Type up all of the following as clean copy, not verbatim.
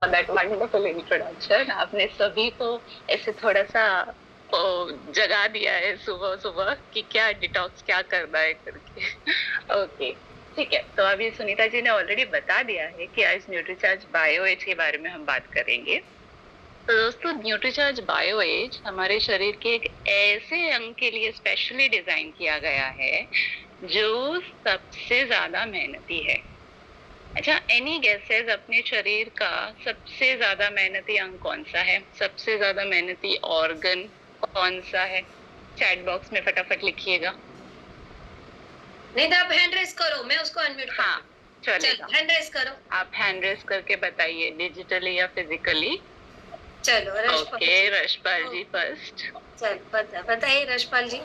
That wonderful introduction. आपने सभी को ऐसे थोड़ा सा जगा दिया है सुबह सुबह कि क्या डिटॉक्स क्या करना है करके। ओके ठीक है, तो अभी सुनीता जी ने ऑलरेडी बता दिया है कि आज न्यूट्रीचार्ज बायो एज के बारे में हम बात करेंगे। तो दोस्तों, न्यूट्रीचार्ज बायो एज हमारे शरीर के एक ऐसे अंग के लिए स्पेशली डिजाइन किया गया है जो सबसे ज्यादा मेहनती है। अच्छा, एनी गेसेस अपने शरीर का सबसे ज्यादा मेहनती अंग कौन सा है? सबसे ज्यादा मेहनती ऑर्गन कौन सा है? चैट बॉक्स में फटाफट लिखिएगा। नहीं तो आप हैंड रेस करो, मैं उसको अनम्यूट कर। हाँ चलेगा, हैंड रेस करो। आप हैंड रेस करके बताइए, डिजिटली या फिजिकली। चलो ओके, रशपाल जी फर्स्ट। चल बताइए रशपाल जी।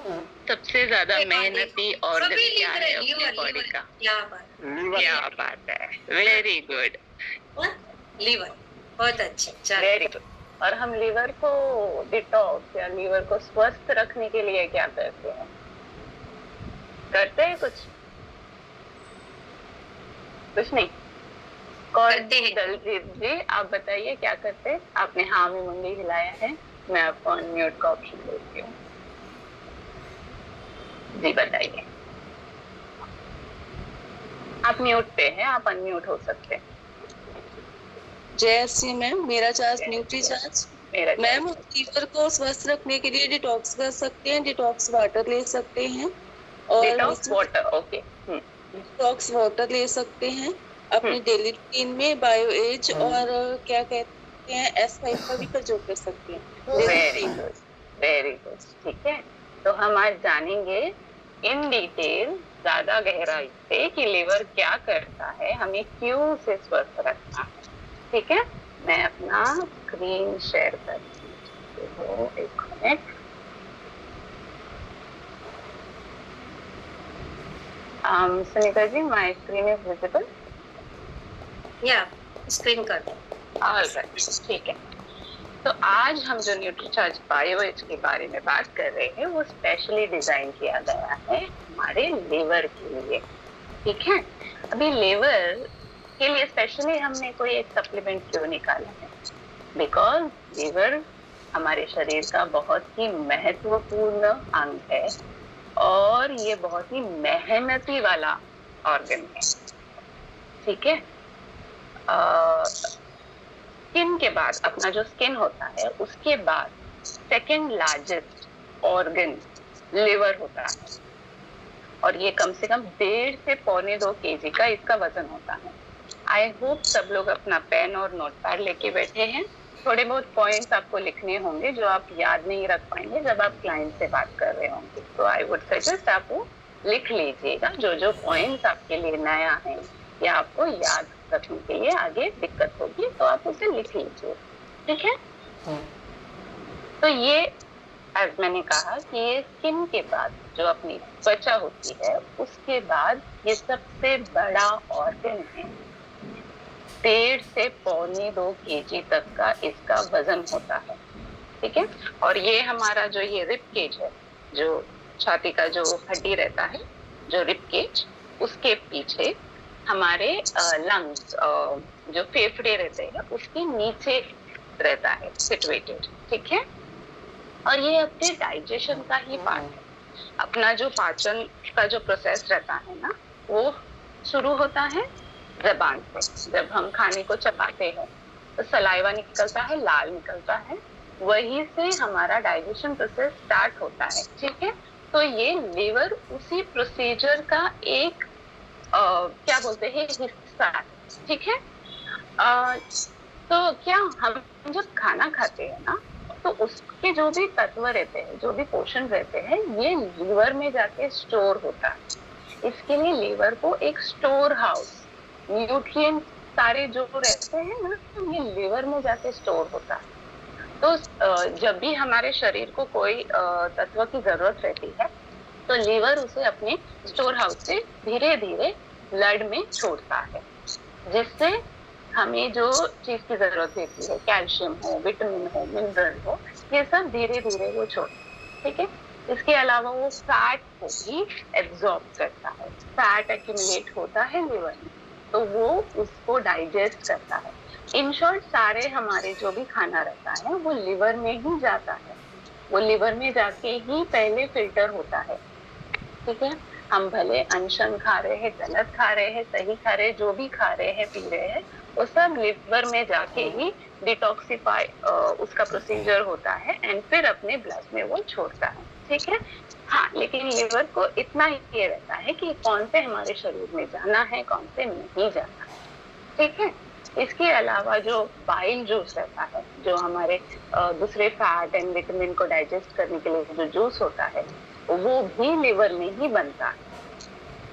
सबसे ज्यादा मेहनती ऑर्गन क्या है अपने बॉडी का? क्या बात है, वेरी गुड, लीवर। बहुत अच्छे, वेरी गुड। और हम लीवर को डिटॉक्स या लीवर को स्वस्थ रखने के लिए क्या करते हैं? करते हैं कुछ नहीं। कौन? दलजीत जी आप बताइए क्या करते हैं? आपने हाँ में मुंडी हिलाया है, मैं आपको अनम्यूट का ऑप्शन देती हूँ। जी बताइए। आप म्यूट पे हैं, आप अनम्यूट हो सकते हैं। जय श्री मैम, मेरा चार्ज न्यूट्री चार्ज। मैम, लीवर को स्वस्थ रखने के लिए डिटॉक्स कर सकते हैं, डिटॉक्स वाटर ले सकते हैं और detox water, okay, detox water ले सकते हैं अपनी डेली रूटीन में। बायो एज और क्या कहते हैं S5 का भी प्रयोग कर सकते हैं। वेरी गुड, ठीक है। तो हम आज जानेंगे इन डिटेल, ज्यादा गहराई से कि लीवर क्या करता है, हमें क्यों से स्वस्थ रखना है। ठीक है, मैं अपना स्क्रीन शेयर करती हूँ, एक minute. Sunita ji, my screen is visible? या स्क्रीन कर दो। ऑलराइट, ठीक है। तो आज हम जो न्यूट्रीचार्ज बायो एज के बारे में बात कर रहे हैं वो स्पेशली डिजाइन किया गया है हमारे लीवर के लिए। ठीक है, अभी लीवर के लिए स्पेशली हमने कोई एक सप्लीमेंट क्यों निकाला है? बिकॉज लीवर हमारे शरीर का बहुत ही महत्वपूर्ण अंग है और ये बहुत ही मेहनती वाला ऑर्गन है। ठीक है, स्किन के बाद, अपना जो स्किन होता है उसके बाद सेकेंड लार्जेस्ट ऑर्गन लिवर होता है और ये कम से कम 1.5 से 1.25 kg का इसका वजन होता है। आई होप सब लोग अपना पेन और नोटपैड लेके बैठे हैं। थोड़े बहुत पॉइंट्स आपको लिखने होंगे जो आप याद नहीं रख पाएंगे जब आप क्लाइंट से बात कर रहे होंगे, तो आई वुड सजेस्ट आप वो लिख लीजिएगा। जो पॉइंट्स आपके लिए नया है या आपको याद रखने के लिए आगे दिक्कत होगी तो आप उसे लिख लीजिए। ठीक है, तो ये एज मैंने कहा कि ये स्किन के बाद जो अपनी त्वचा होती है उसके बाद ये सबसे बड़ा ऑर्गन है। 1.5 से 1.25 kg तक का इसका वजन होता है। ठीक है, और ये हमारा जो ये रिब केज है, जो छाती का जो हड्डी रहता है, जो रिब केज, उसके पीछे हमारे लंग्स, जो फेफड़े रहते हैं उसके नीचे रहता है सिचुएटेड। ठीक है, और ये अपने डाइजेशन का ही पार्ट है। अपना जो पाचन का जो प्रोसेस रहता है ना, वो शुरू होता है जबान से। जब हम खाने को चबाते हैं तो सलाइवा निकलता है, लाल निकलता है, वहीं से हमारा डाइजेशन प्रोसेस स्टार्ट होता है। ठीक है, तो ये लीवर उसी प्रोसीजर का एक क्या बोलते हैं हिस्सा। ठीक है, तो क्या हम जब खाना खाते हैं ना तो उसके जो भी तत्व रहते हैं, जो भी पोषण रहते हैं, ये लीवर में जाके स्टोर होता है। इसके लिए लीवर को एक स्टोर हाउस, न्यूट्रिएंट सारे जो रहते हैं ना, ये लीवर में जाके स्टोर होता है। तो जब भी हमारे शरीर को कोई तत्व की जरूरत रहती है तो लीवर उसे अपने स्टोर हाउस से धीरे धीरे ब्लड में छोड़ता है, जिससे हमें जो चीज की जरूरत होती है, कैल्शियम हो, विटामिन हो, मिनरल हो, ये सब धीरे धीरे वो छोड़ता है। ठीक है, इसके अलावा वो फैट को भी एब्जॉर्ब करता है। फैट एक्यूमुलेट होता है लिवर में तो वो उसको डाइजेस्ट करता है। इन शॉर्ट सारे हमारे जो भी खाना रहता है वो लिवर में ही जाता है, वो लिवर में जाके ही पहले फिल्टर होता है। ठीक है, हम भले अनशन खा रहे हैं, गलत खा रहे हैं, सही खा रहे हैं, जो भी खा रहे हैं, पी रहे हैं, वो सब लिवर में जाके ही डिटॉक्सिफाई उसका प्रोसीजर होता है एंड फिर अपने ब्लड में वो छोड़ता है। ठीक है, हाँ, लेकिन लिवर को इतना ही ये रहता है कि कौन से हमारे शरीर में जाना है, कौन से नहीं जाना है। ठीक है, इसके अलावा जो बाइल जूस रहता है, जो हमारे दूसरे फैट एंड विटामिन को डाइजेस्ट करने के लिए जो जूस होता है, वो भी लिवर में ही बनता है।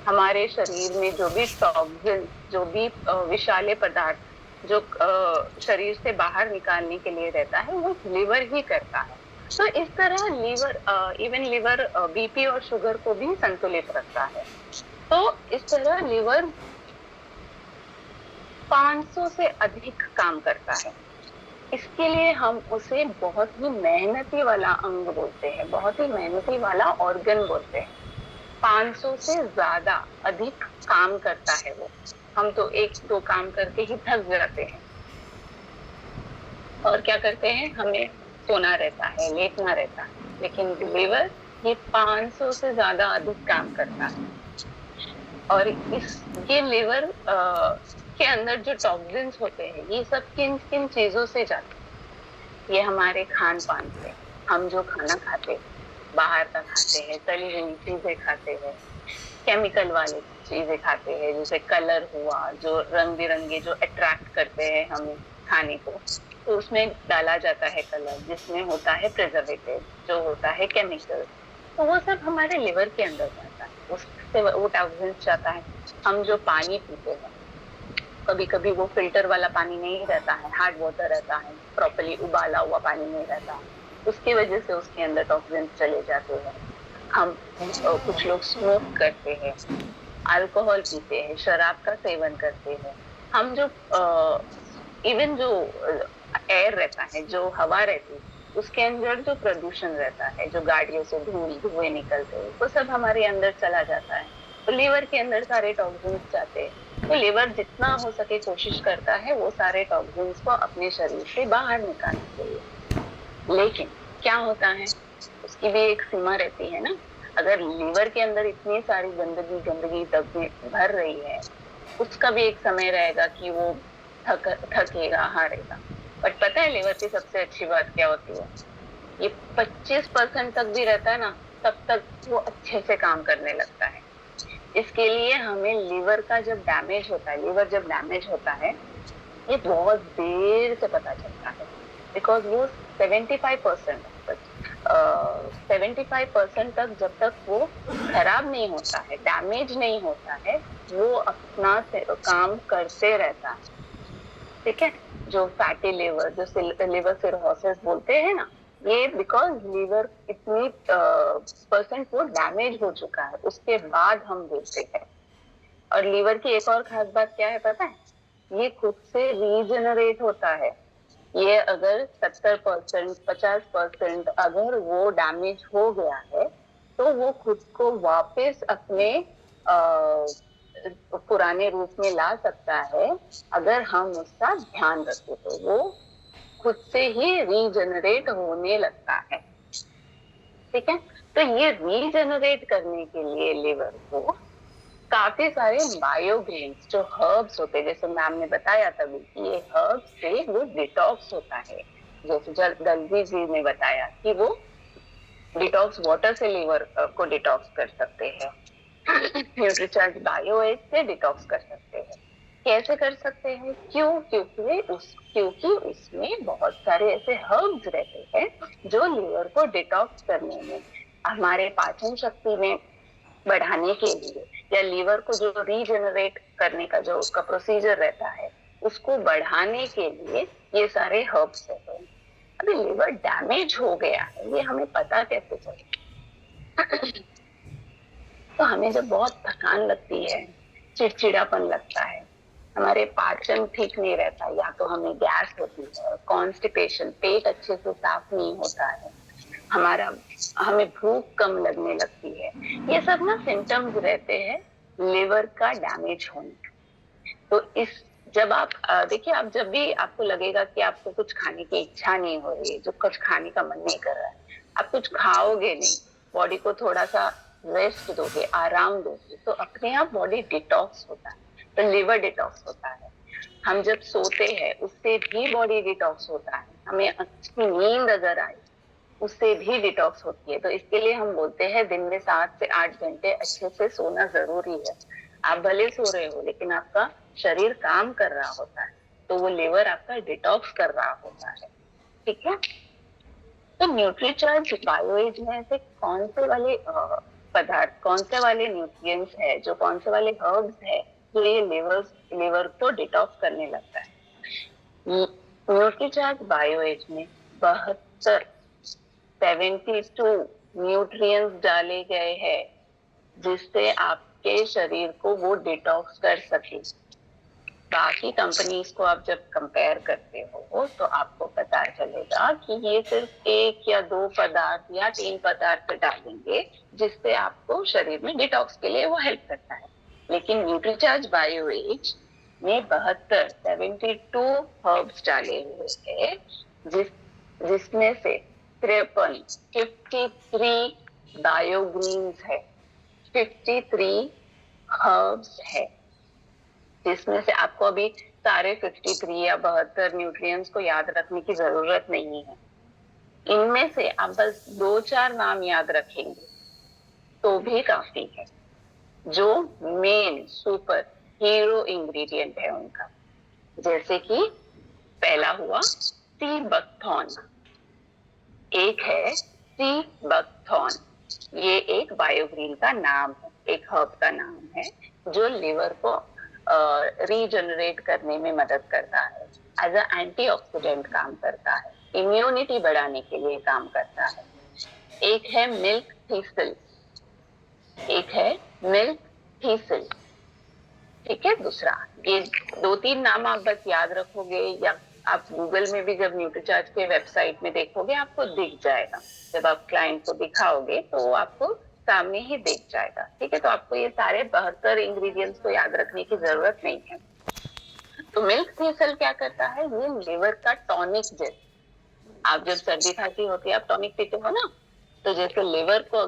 हमारे शरीर में जो भी टॉक्सिन, जो भी विषाले पदार्थ जो शरीर से बाहर निकालने के लिए रहता है, वो लिवर ही करता है। तो इस तरह लिवर, इवन लिवर बीपी और शुगर को भी संतुलित रखता है। तो इस तरह लिवर 500 से अधिक काम करता है। इसके लिए हम उसे बहुत ही मेहनती वाला अंग बोलते हैं, बहुत ही मेहनती वाला ऑर्गन बोलते हैं। 500 से ज्यादा अधिक काम करता है वो। हम तो एक दो काम करके ही थक जाते हैं और क्या करते हैं, हमें सोना रहता है, लेटना रहता है, लेकिन लिवर ये 500 से ज्यादा अधिक काम करता है। और ये लिवर के अंदर जो टॉक्सिन्स होते हैं, ये सब किन किन चीजों से जाते हैं? ये हमारे खान पान से, हम जो खाना खाते हैं, बाहर का खाते हैं, तली हुई चीजें खाते हैं, केमिकल वाली चीजें खाते हैं, जैसे कलर हुआ, जो रंग बिरंगे जो अट्रैक्ट करते हैं हमें खाने को, तो उसमें डाला जाता है कलर, जिसमें होता है प्रिजर्वेटिव, जो होता है केमिकल। तो वो सब हमारे लिवर के अंदर जाता है, उससे वो टॉक्सिन्स जाता है। हम जो पानी पीते हैं, कभी कभी वो फिल्टर वाला पानी नहीं रहता है, हार्ड वाटर रहता है, प्रॉपर्ली उबाला हुआ पानी नहीं रहता, उसकी वजह से उसके अंदर टॉक्सिन्स चले जाते हैं। हम कुछ लोग स्मोक करते हैं, अल्कोहल पीते हैं, शराब का सेवन करते हैं। हम जो इवन जो एयर रहता है, जो हवा रहती है, उसके अंदर जो प्रदूषण रहता है, जो गाड़ियों से धुएं निकलते हैं, वो सब हमारे अंदर चला जाता है। तो लिवर के अंदर सारे टॉक्सिन्स जाते हैं। तो लिवर जितना हो सके कोशिश करता है वो सारे टॉक्सिन्स को अपने शरीर से बाहर निकालने के लिए। लेकिन क्या होता है, उसकी भी एक सीमा रहती है ना। अगर लिवर के अंदर इतनी सारी गंदगी भर रही है, उसका भी एक समय रहेगा कि वो थकेगा, हारेगा। बट पता है लिवर की सबसे अच्छी बात क्या होती है? ये 25% तक भी रहता है ना, तब तक वो अच्छे से काम करने लगता है। इसके लिए हमें लिवर का जब डैमेज होता है, लिवर जब डैमेज होता है, ये बहुत देर से पता चलता है, बिकॉज वो 75% तक जब तक वो खराब नहीं होता है, डैमेज नहीं होता है, वो अपना काम करते रहता है। ठीक है, जो फैटी लिवर, जो लिवर सिरोसिस बोलते हैं ना, ये बिकॉज लिवर इतनी परसेंट वो डैमेज हो चुका है, उसके बाद हम बोलते हैं। और लिवर की एक और खास बात क्या है पता है? ये खुद से रीजनरेट होता है। ये अगर 70%, 50% अगर वो डैमेज हो गया है, तो वो खुद को वापस अपने पुराने रूप में ला सकता है, अगर हम उसका ध्यान रखें। तो वो खुद से ही रीजनरेट होने लगता है। ठीक है, तो ये रीजनरेट करने के लिए लिवर को काफी सारे बायोग्रेन्स, जो हर्ब्स होते हैं, जैसे मैम ने बताया तभी, ये हर्ब्स से वो डिटॉक्स होता है। जैसे दलजी जी ने बताया कि वो डिटॉक्स वाटर से लिवर को डिटॉक्स कर सकते हैं, न्यूट्रीचार्ज बायोएज से डिटॉक्स कर सकते हैं। कैसे कर सकते हैं? क्योंकि उसमें बहुत सारे ऐसे हर्ब्स रहते हैं जो लिवर को डिटॉक्स करने में, हमारे पाचन शक्ति में बढ़ाने के लिए, या लिवर को जो रीजनरेट करने का जो उसका प्रोसीजर रहता है, उसको बढ़ाने के लिए ये सारे हर्ब्स रहते हैं। अभी लिवर डैमेज हो गया है, ये हमें पता कैसे चले? तो हमें जब बहुत थकान लगती है, चिड़चिड़ापन लगता है, हमारे पाचन ठीक नहीं रहता, या तो हमें गैस होती है, कॉन्स्टिपेशन, पेट अच्छे से साफ नहीं होता है, हमें भूख कम लगने लगती है, ये सब ना सिम्टम्स रहते हैं लिवर का डैमेज होने। तो जब आप देखिए, आप जब भी आपको लगेगा कि आपको कुछ खाने की इच्छा नहीं हो रही है, जो कुछ खाने का मन नहीं कर रहा है, आप कुछ खाओगे नहीं, बॉडी को थोड़ा सा रेस्ट दोगे, आराम दोगे, तो अपने आप बॉडी डिटॉक्स होता है, तो लिवर डिटॉक्स होता है। हम जब सोते हैं उससे भी बॉडी डिटॉक्स होता है। हमें अच्छी नींद अगर आए उससे भी डिटॉक्स होती है। तो इसके लिए हम बोलते हैं दिन में 7 से 8 घंटे अच्छे से सोना जरूरी है। आप भले सो रहे हो लेकिन आपका शरीर काम कर रहा होता है, तो वो लिवर आपका डिटॉक्स कर रहा होता है। ठीक है। तो न्यूट्रीचार्ज बायोएज में से कौन से वाले पदार्थ, कौन से वाले न्यूट्रिएंट्स है, जो कौन से वाले हर्ब्स है जो ये लिवर को डिटॉक्स करने लगता है? न्यूट्रीचार्ज बायोएज में 72 न्यूट्रिएंट्स डाले गए हैं जिससे आपके शरीर को वो डिटॉक्स कर सके। बाकी कंपनीज को आप जब कंपेयर करते हो तो आपको पता चलेगा कि ये सिर्फ 1 या 2 पदार्थ या 3 पदार्थ डालेंगे जिससे आपको शरीर में डिटॉक्स के लिए वो हेल्प करता है। लेकिन न्यूट्रीचार्ज बायोएज में 72 हर्ब्स डाले हुए हैं जिसमें से 53 बायोग्रीन्स है, 53 हर्ब्स है, जिसमें से आपको अभी सारे 53 या 72 न्यूट्रिएंट्स को याद रखने की जरूरत नहीं है। इनमें से आप बस 2-4 नाम याद रखेंगे तो भी काफी है, जो मेन सुपर हीरो इंग्रेडिएंट है उनका। जैसे कि पहला हुआ सी बकथॉर्न, एक है सी बकथॉर्न। ये एक बायोग्रीन का नाम है, एक हर्ब का नाम है जो लिवर को रीजनरेट करने में मदद करता है, एज अ एंटीऑक्सीडेंट काम करता है, इम्यूनिटी बढ़ाने के लिए काम करता है। एक है मिल्क थीसल, एक है मिल्क थीसल। ठीक है। दूसरा, ये 2-3 नाम आप बस याद रखोगे या आप गूगल में भी जब न्यूट्रीचार्ज के वेबसाइट में देखोगे आपको दिख जाएगा। जब आप क्लाइंट को दिखाओगे तो आपको सामने ही दिख जाएगा। ठीक है। तो आपको ये सारे 72 इंग्रेडिएंट्स को याद रखने की जरूरत नहीं है। तो मिल्क थीसल क्या करता है, ये लिवर का टॉनिक जैसे, आप जब सर्दी खांसी होती है आप टॉनिक पीते हो ना, तो जैसे लिवर को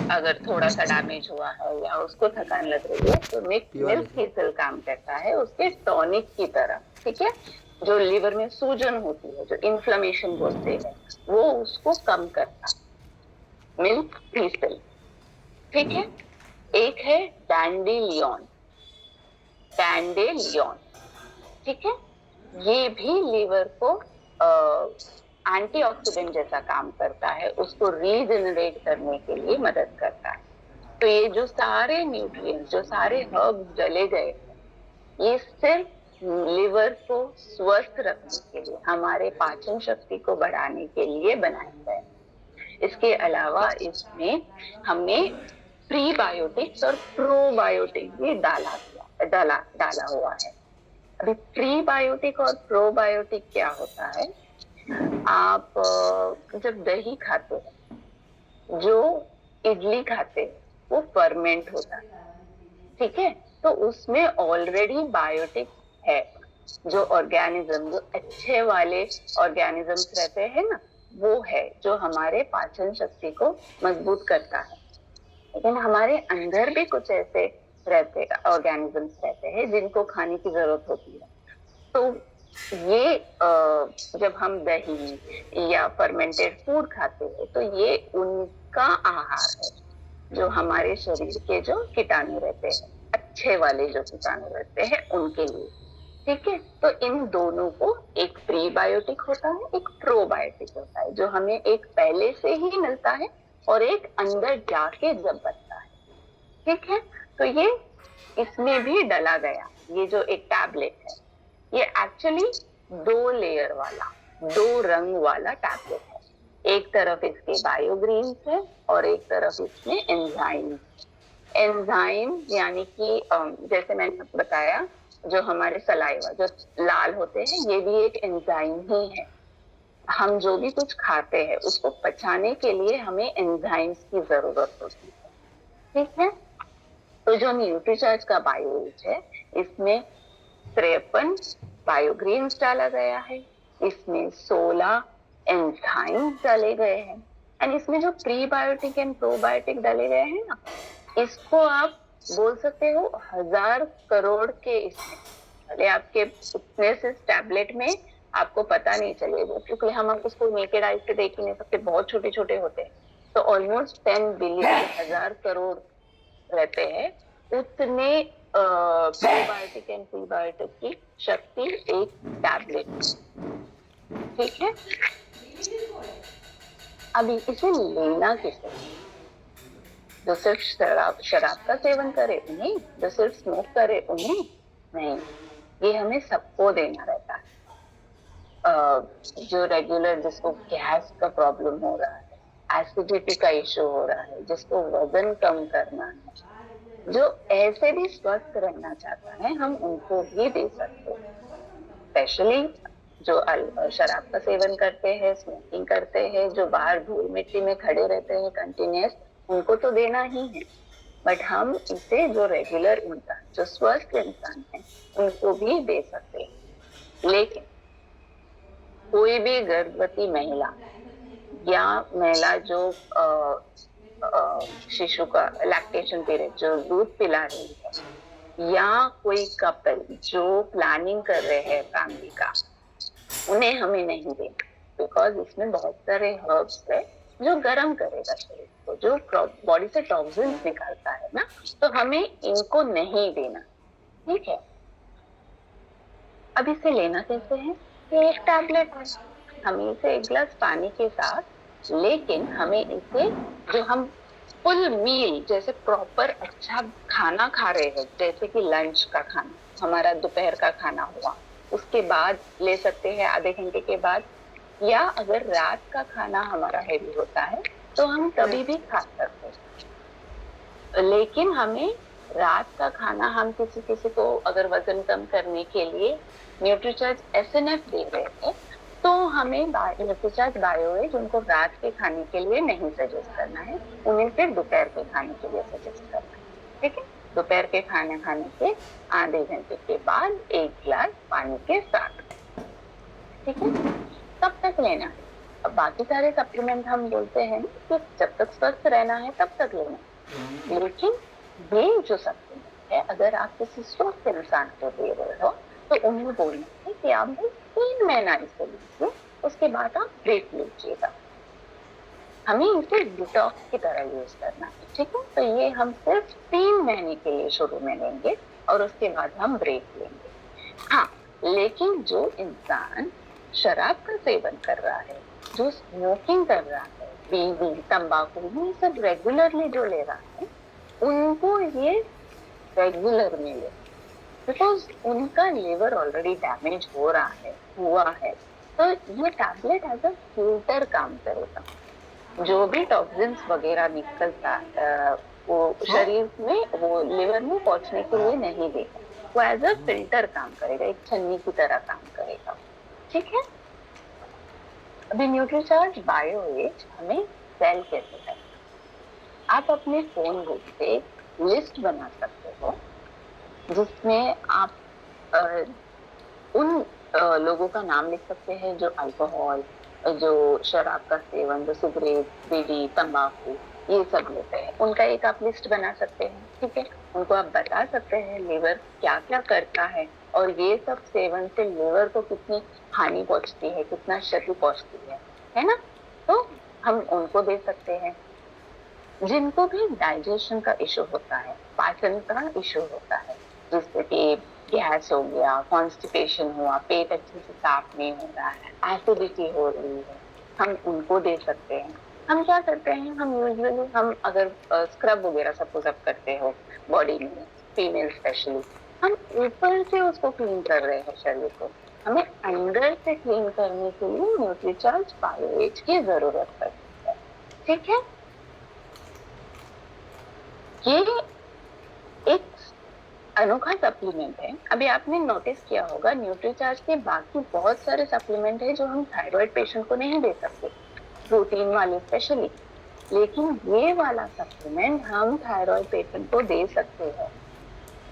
अगर थोड़ा सा डैमेज हुआ है या उसको थकान लग रही है तो मिल्क थीसल काम करता है उसके टॉनिक की तरह। ठीक है। जो लिवर में सूजन होती है, जो इन्फ्लेमेशन बोलते हैं, वो उसको कम करता है, मिल्क थीसल। ठीक है। एक है डैंडेलियन, डैंडेलियन। ठीक है। ये भी लिवर को एंटीऑक्सीडेंट जैसा काम करता है, उसको रीजनरेट करने के लिए मदद करता है। तो ये जो सारे न्यूट्रिएंट्स, जो सारे हर्ब्स डले गए, ये सिर्फ लिवर को स्वस्थ रखने के लिए, हमारे पाचन शक्ति को बढ़ाने के लिए बनाए गए। इसके अलावा इसमें हमने प्रीबायोटिक्स और प्रोबायोटिक भी डाला हुआ है। अभी प्रीबायोटिक और प्रोबायोटिक क्या होता है, आप जब दही खाते हैं, जो इडली खाते हैं, वो फर्मेंट होता है। ठीक है। तो उसमें ऑलरेडी बायोटिक है, जो ऑर्गेनिज्म, जो अच्छे वाले ऑर्गेनिजम्स रहते हैं ना, वो है जो हमारे पाचन शक्ति को मजबूत करता है। लेकिन हमारे अंदर भी कुछ ऐसे ऑर्गेनिजम्स रहते हैं जिनको खाने की जरूरत होती है। तो ये जब हम दही या फर्मेंटेड फूड खाते हैं तो ये उनका आहार है, जो हमारे शरीर के जो कीटाणु रहते हैं, अच्छे वाले जो कीटाणु रहते हैं उनके लिए। ठीक है। तो इन दोनों को, एक प्रीबायोटिक होता है, एक प्रोबायोटिक होता है, जो हमें एक पहले से ही मिलता है और एक अंदर जाके जब बनता है। ठीक है। तो ये इसमें भी डला गया, ये जो एक टैबलेट है, ये एक्चुअली 2 लेयर वाला, 2 रंग वाला टैबलेट है। एक तरफ इसके बायोग्रीन्स है और एक तरफ इसमें एंजाइम। एंजाइम यानी कि जैसे मैंने बताया, जो हमारे सलाइवा जो लाल होते हैं, ये भी एक एंजाइम ही है। हम जो भी कुछ खाते हैं उसको पचाने के लिए हमें एंजाइम्स की जरूरत होती है। ठीक है। तो जो न्यूट्रीचार्ज का बायोएज है, इसमें 53 बायोग्रीन्स डाला गया है, इसमें 16 एंजाइम्स डाले गए हैं, एंड इसमें जो प्रीबायोटिक एंड प्रोबायोटिक डाले गए हैं ना, इसको आप बोल सकते हो 1000 करोड़ के इसमें, भले आपके उतने से टैबलेट में आपको पता नहीं चलेगा क्योंकि हम उसको नेकेड आइज से देख ही नहीं सकते, बहुत छोटे छोटे होते हैं, तो ऑलमोस्ट 10 बिलियन 1000 करोड़ रहते हैं, उतने प्रोबायोटिक एंड प्रीबायोटिक की शक्ति एक टैबलेट में, ठीक है। अभी इसे लेना किसे, जो सिर्फ शराब का सेवन करे उन्हें, जो सिर्फ स्मोक करे उन्हें नहीं, ये हमें सबको देना रहता है। जो रेगुलर, जिसको गैस का प्रॉब्लम हो रहा है, एसिडिटी का इश्यू हो रहा है, जिसको वजन कम करना है, जो ऐसे भी स्वस्थ रहना चाहता है, हम उनको भी दे सकते हैं। स्पेशली जो शराब का सेवन करते हैं, स्मोकिंग करते हैं, जो बाहर धूल मिट्टी में खड़े रहते हैं कंटिन्यूस, उनको तो देना ही है, बट हम इसे जो रेगुलर इंसान, जो स्वस्थ इंसान है, उनको भी दे सकते हैं। लेकिन कोई भी गर्भवती महिला या महिला जो शिशु का लैक्टेशन पीरियड, जो दूध पिला रही है, या कोई कपल जो प्लानिंग कर रहे हैं फैमिली का, उन्हें हमें नहीं देना, बिकॉज इसमें बहुत सारे हर्ब्स है जो गर्म करेगा शरीर को, जो बॉडी से टॉक्सिन्स निकालता है ना, तो हमें इनको नहीं देना, ठीक है। अब इसे लेना कैसे है, ये एक टैबलेट है, हमें इसे एक गिलास पानी के साथ, लेकिन हमें इसे, जो हम फुल मील जैसे प्रॉपर अच्छा खाना खा रहे हैं, जैसे कि लंच का खाना, हमारा दोपहर का खाना हुआ, उसके बाद ले सकते हैं आधे घंटे के बाद, या अगर रात का खाना हमारा हैवी होता है तो हम कभी भी खा सकते हैं। लेकिन हमें रात का खाना, हम किसी को अगर वजन कम करने के लिए न्यूट्रीचार्ज SNF दे रहे हैं, तो हमें न्यूट्रीचार्ज बायोएज उनको रात के खाने के लिए नहीं सजेस्ट करना है, उन्हें सिर्फ दोपहर के खाने के लिए सजेस्ट करना है, ठीक है। दोपहर के खाने खाने के आधे घंटे के बाद एक गिलास पानी के साथ, ठीक है, तब तक लेना है। अब बाकी सारे सप्लीमेंट हम बोलते हैं कि जब तक स्वस्थ रहना है तब तक लेना है, लेकिन ये जो सप्लीमेंट है, अगर आप किसी स्वस्थ इंसान को दे रहे हो तो उन्हें बोलना है कि आप 3 महीना इसे लीजिए, उसके बाद आप ब्रेक लीजिएगा। हमें इसे डिटॉक्स की तरह यूज करना है, ठीक है। तो ये हम सिर्फ 3 महीने के लिए शुरू में लेंगे और उसके बाद हम ब्रेक लेंगे। हाँ, लेकिन जो इंसान शराब का सेवन कर रहा है, जो स्मोकिंग कर रहा है, बीड़ी, तंबाकू, ये सब रेगुलरली जो ले रहा है, उनको ये रेगुलर मिले, बिकॉज उनका लिवर ऑलरेडी डैमेज हो रहा है, हुआ है, तो ये टैबलेट एज अ फिल्टर काम करेगा। जो भी टॉक्सिन्स वगैरह निकलता वो शरीर में, वो लिवर में पहुंचने के लिए नहीं देगा, वो एज अ फिल्टर काम करेगा, एक छन्नी की तरह काम करेगा, ठीक है। अभी न्यूट्रीचार्ज बायोएज हमें सेल कैसे है, आप अपने फोन बुक से लिस्ट बना सकते हो, जिसमें आप उन लोगों का नाम लिख सकते हैं जो अल्कोहल, जो शराब का सेवन, जो सिगरेट, बीड़ी, तंबाकू ये सब लेते हैं, उनका एक आप लिस्ट बना सकते हैं, ठीक है। उनको आप बता सकते हैं लिवर क्या क्या करता है, और ये सब सेवन से लिवर को कितनी हानि पहुंचती है, कितना क्षति पहुंचती है ना। तो हम उनको दे सकते हैं। जिनको भी डाइजेशन का इश्यू होता है, पाचन का इश्यू होता है, जैसे कि गैस हो गया, कॉन्स्टिपेशन हुआ, पेट अच्छे से साफ नहीं हो रहा है, एसिडिटी हो रही है, हम उनको दे सकते हैं। हम क्या करते हैं, हम यूजुअली हम अगर स्क्रब वगैरह सपोज आप करते हो बॉडी में, फीमेल स्पेशली, हम ऊपर से उसको क्लीन कर रहे हैं शरीर को, हमें अंदर से क्लीन करने के लिए न्यूट्रीचार्ज बायोएज की जरूरत पड़ती है, ठीक है। ये एक अनोखा सप्लीमेंट है। अभी आपने नोटिस किया होगा न्यूट्रीचार्ज के बाकी बहुत सारे सप्लीमेंट है जो हम थायराइड पेशेंट को नहीं दे सकते, प्रोटीन वाले स्पेशली, लेकिन ये वाला सप्लीमेंट हम थायराइड पेशेंट को दे सकते हैं।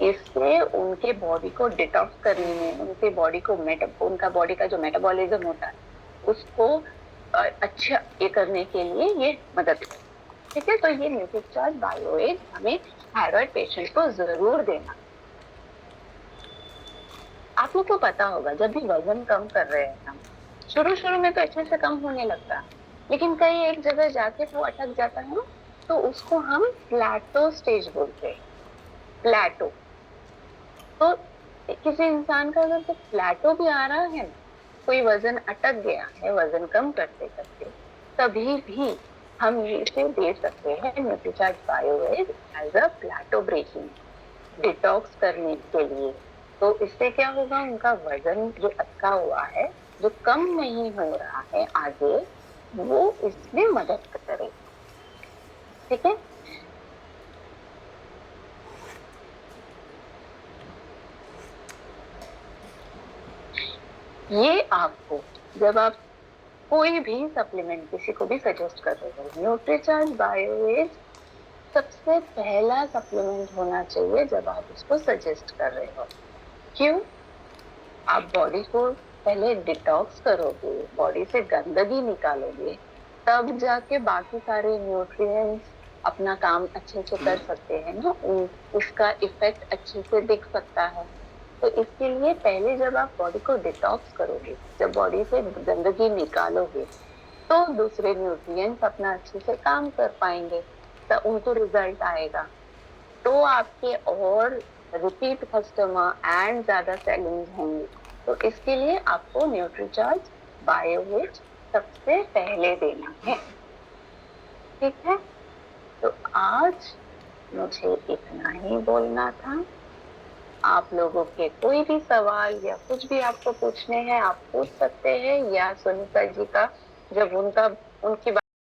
इससे उनके बॉडी को डिटॉक्स करने में, उनके बॉडी को उनका बॉडी का जो मेटाबॉलिज्म होता है उसको अच्छा ये करने के लिए ये मदद करता है। ठीक है, तो ये न्यूट्रीचार्ज बायोएज हमें थायराइड पेशेंट को जरूर देना। आप लोग को पता होगा जब भी वजन कम कर रहे हैं हम, शुरू में तो अच्छे से कम होने लगता है, लेकिन कहीं एक जगह जाके वो अटक जाता है ना, तो उसको हम प्लेटो स्टेज बोलते हैं। प्लेटो, तो किसी इंसान का अगर प्लेटो भी आ रहा है, कोई वजन अटक गया है वजन कम करते करते, तभी भी हम इसे दे सकते हैं Nutricharge BioAge as a plateau breaking, detox करने के लिए। तो इससे क्या होगा, उनका वजन जो अटका हुआ है, जो कम नहीं हो रहा है आगे, वो इसमें मदद करे। ठीक है, ये आपको जब आप कोई भी सप्लीमेंट किसी को भी सजेस्ट कर रहे हो, न्यूट्रीचार्ज बायोएज सबसे पहला सप्लीमेंट होना चाहिए जब आप उसको सजेस्ट कर रहे हो। क्यों? आप बॉडी को पहले डिटॉक्स करोगे, बॉडी से गंदगी निकालोगे, तब जाके बाकी सारे न्यूट्रिएंट्स अपना काम अच्छे से कर सकते हैं ना, उसका इफेक्ट अच्छे से दिख सकता है। तो इसके लिए पहले जब आप बॉडी को डिटॉक्स करोगे, जब बॉडी से गंदगी निकालोगे, तो दूसरे न्यूट्रिएंट्स अपना अच्छे से काम कर पाएंगे, तो उनको रिजल्ट आएगा, तो आपके और रिपीट कस्टमर एंड ज्यादा सेलिंग होंगे। तो इसके लिए आपको न्यूट्रीचार्ज बायोएज सबसे पहले देना है। ठीक है, तो आज मुझे इतना ही बोलना था। आप लोगों के कोई भी सवाल या कुछ भी आपको पूछने हैं, आप पूछ सकते हैं, या सुनीता जी का जब उनकी